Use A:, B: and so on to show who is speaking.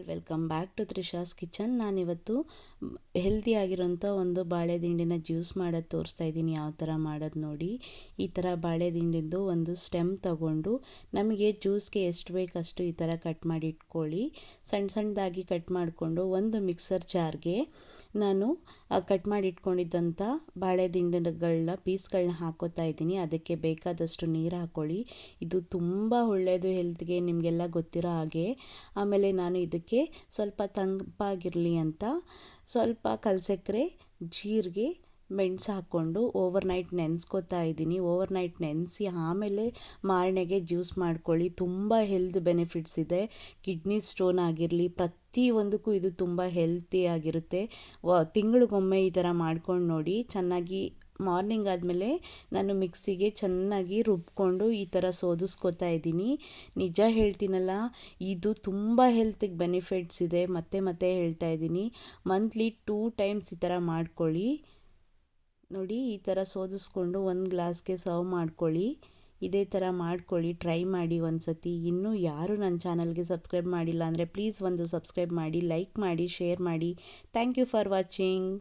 A: Welcome back to Trisha's kitchen. ನಾನಿವತ್ತು ಹೆಲ್ತಿಯಾಗಿರೋಂಥ ಒಂದು ಬಾಳೆ ದಿಂಡಿನ ಜ್ಯೂಸ್ ಮಾಡೋದು ತೋರಿಸ್ತಾ ಇದ್ದೀನಿ. ಯಾವ ಥರ ಮಾಡೋದು ನೋಡಿ. ಈ ಥರ ಬಾಳೆ ದಿಂಡಿಂದು ಒಂದು ಸ್ಟೆಮ್ ತಗೊಂಡು ನಮಗೆ ಜ್ಯೂಸ್ಗೆ ಎಷ್ಟು ಬೇಕಷ್ಟು ಈ ಥರ ಕಟ್ ಮಾಡಿ ಇಟ್ಕೊಳ್ಳಿ. ಸಣ್ಣ ಸಣ್ಣದಾಗಿ ಕಟ್ ಮಾಡಿಕೊಂಡು ಒಂದು ಮಿಕ್ಸರ್ ಜಾರ್ಗೆ ನಾನು ಕಟ್ ಮಾಡಿ ಇಟ್ಕೊಂಡಿದ್ದಂಥ ಬಾಳೆ ದಿಂಡುಗಳನ್ನ ಪೀಸ್ಗಳನ್ನ ಹಾಕೋತಾ ಇದ್ದೀನಿ. ಅದಕ್ಕೆ ಬೇಕಾದಷ್ಟು ನೀರು ಹಾಕ್ಕೊಳ್ಳಿ. ಇದು ತುಂಬ ಒಳ್ಳೆಯದು ಹೆಲ್ತ್ಗೆ, ನಿಮಗೆಲ್ಲ ಗೊತ್ತಿರೋ ಹಾಗೆ. ಆಮೇಲೆ ನಾನು ಇದಕ್ಕೆ ಸ್ವಲ್ಪ ತಂಪಾಗಿರಲಿ ಅಂತ ಸ್ವಲ್ಪ ಕಲ್ಸಕ್ಕರೆ, ಜೀರಿಗೆ, ಮೆಣಸು ಹಾಕ್ಕೊಂಡು ಓವರ್ನೈಟ್ ನೆನೆಸ್ಕೋತಾ ಇದ್ದೀನಿ. ಓವರ್ನೈಟ್ ನೆನೆಸಿ ಆಮೇಲೆ ಮಾರನೆಗೆ ಜ್ಯೂಸ್ ಮಾಡ್ಕೊಳ್ಳಿ. ತುಂಬ ಹೆಲ್ತ್ ಬೆನಿಫಿಟ್ಸ್ ಇದೆ. ಕಿಡ್ನಿ ಸ್ಟೋನ್ ಆಗಿರಲಿ, ಪ್ರತಿಯೊಂದಕ್ಕೂ ಇದು ತುಂಬ ಹೆಲ್ತಿ ಆಗಿರುತ್ತೆ. ತಿಂಗಳಿಗೊಮ್ಮೆ ಈ ಥರ ಮಾಡ್ಕೊಂಡು ನೋಡಿ. ಚೆನ್ನಾಗಿ ಮಾರ್ನಿಂಗ್ ಆದಮೇಲೆ ನಾನು ಮಿಕ್ಸಿಗೆ ಚೆನ್ನಾಗಿ ರುಬ್ಕೊಂಡು ಈ ಥರ ಸೋದಿಸ್ಕೋತಾ ಇದ್ದೀನಿ. ನಿಜ ಹೇಳ್ತೀನಲ್ಲ, ಇದು ತುಂಬ ಹೆಲ್ತಿಗೆ ಬೆನಿಫಿಟ್ಸ್ ಇದೆ. ಮತ್ತೆ ಹೇಳ್ತಾ ಇದ್ದೀನಿ, ಮಂತ್ಲಿ 2 ಟೈಮ್ಸ್ ಈ ಥರ ಮಾಡ್ಕೊಳ್ಳಿ. ನೋಡಿ, ಈ ಥರ ಸೋದಿಸ್ಕೊಂಡು ಒಂದು ಗ್ಲಾಸ್ಗೆ ಸರ್ವ್ ಮಾಡ್ಕೊಳ್ಳಿ. ಇದೇ ಥರ ಮಾಡ್ಕೊಳ್ಳಿ, ಟ್ರೈ ಮಾಡಿ ಒಂದು ಸತಿ. ಇನ್ನೂ ಯಾರು ನನ್ನ ಚಾನಲ್ಗೆ ಸಬ್ಸ್ಕ್ರೈಬ್ ಮಾಡಿಲ್ಲ ಅಂದರೆ ಪ್ಲೀಸ್ ಒಂದು ಸಬ್ಸ್ಕ್ರೈಬ್ ಮಾಡಿ, ಲೈಕ್ ಮಾಡಿ, ಶೇರ್ ಮಾಡಿ. Thank you for watching.